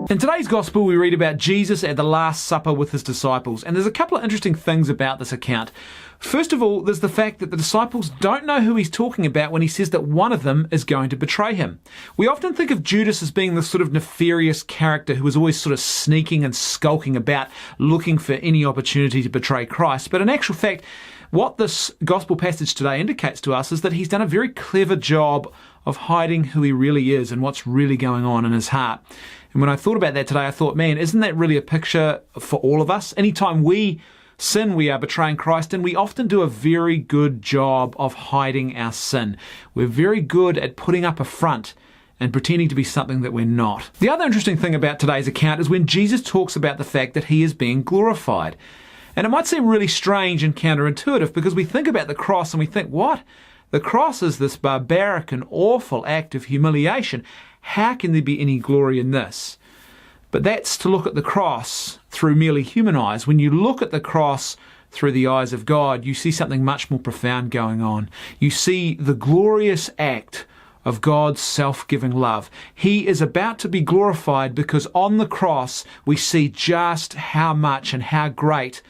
In today's Gospel, we read about Jesus at the Last Supper with his disciples, and there's a couple of interesting things about this account. First of all, there's the fact that the disciples don't know who he's talking about when he says that one of them is going to betray him. We often think of Judas as being this sort of nefarious character who was always sort of sneaking and skulking about, looking for any opportunity to betray Christ. But in actual fact, what this Gospel passage today indicates to us is that he's done a very clever job of hiding who he really is and what's really going on in his heart. And when I thought about that today, I thought, man, isn't that really a picture for all of us? Anytime we sin, we are betraying Christ, and we often do a very good job of hiding our sin. We're very good at putting up a front and pretending to be something that we're not. The other interesting thing about today's account is when Jesus talks about the fact that he is being glorified. And it might seem really strange and counterintuitive because we think about the cross and we think, what? The cross is this barbaric and awful act of humiliation. How can there be any glory in this? But that's to look at the cross through merely human eyes. When you look at the cross through the eyes of God, you see something much more profound going on. You see the glorious act of God's self-giving love. He is about to be glorified because on the cross we see just how much and how great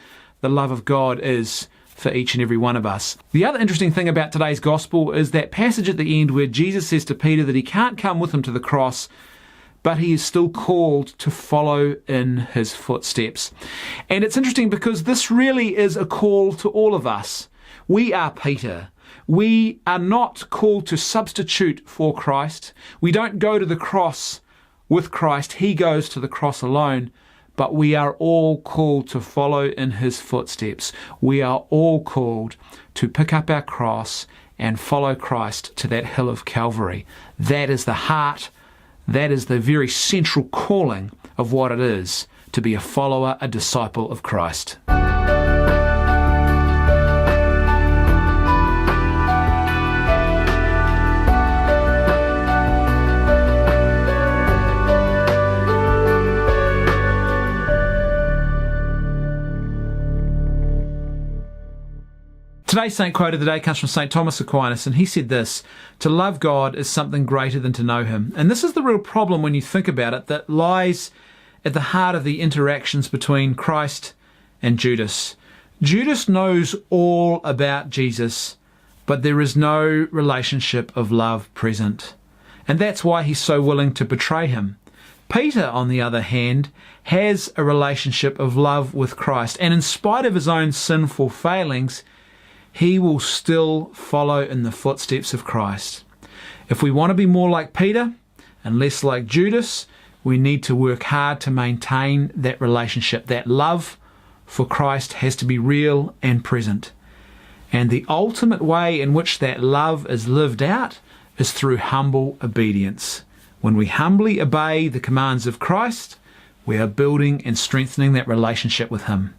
the love of God is for each and every one of us. The other interesting thing about today's gospel is that passage at the end where Jesus says to Peter that he can't come with him to the cross, but he is still called to follow in his footsteps. And it's interesting because this really is a call to all of us. We are Peter. We are not called to substitute for Christ. We don't go to the cross with Christ. He goes to the cross alone. But we are all called to follow in his footsteps. We are all called to pick up our cross and follow Christ to that hill of Calvary. That is the heart, that is the very central calling of what it is to be a follower, a disciple of Christ. Today's saint quote of the day comes from Saint Thomas Aquinas, and he said this: "To love God is something greater than to know him." And this is the real problem when you think about it, that lies at the heart of the interactions between Christ and Judas. Judas knows all about Jesus, but there is no relationship of love present. And that's why he's so willing to betray him. Peter, on the other hand, has a relationship of love with Christ, and in spite of his own sinful failings, he will still follow in the footsteps of Christ. If we want to be more like Peter and less like Judas, we need to work hard to maintain that relationship. That love for Christ has to be real and present. And the ultimate way in which that love is lived out is through humble obedience. When we humbly obey the commands of Christ, we are building and strengthening that relationship with him.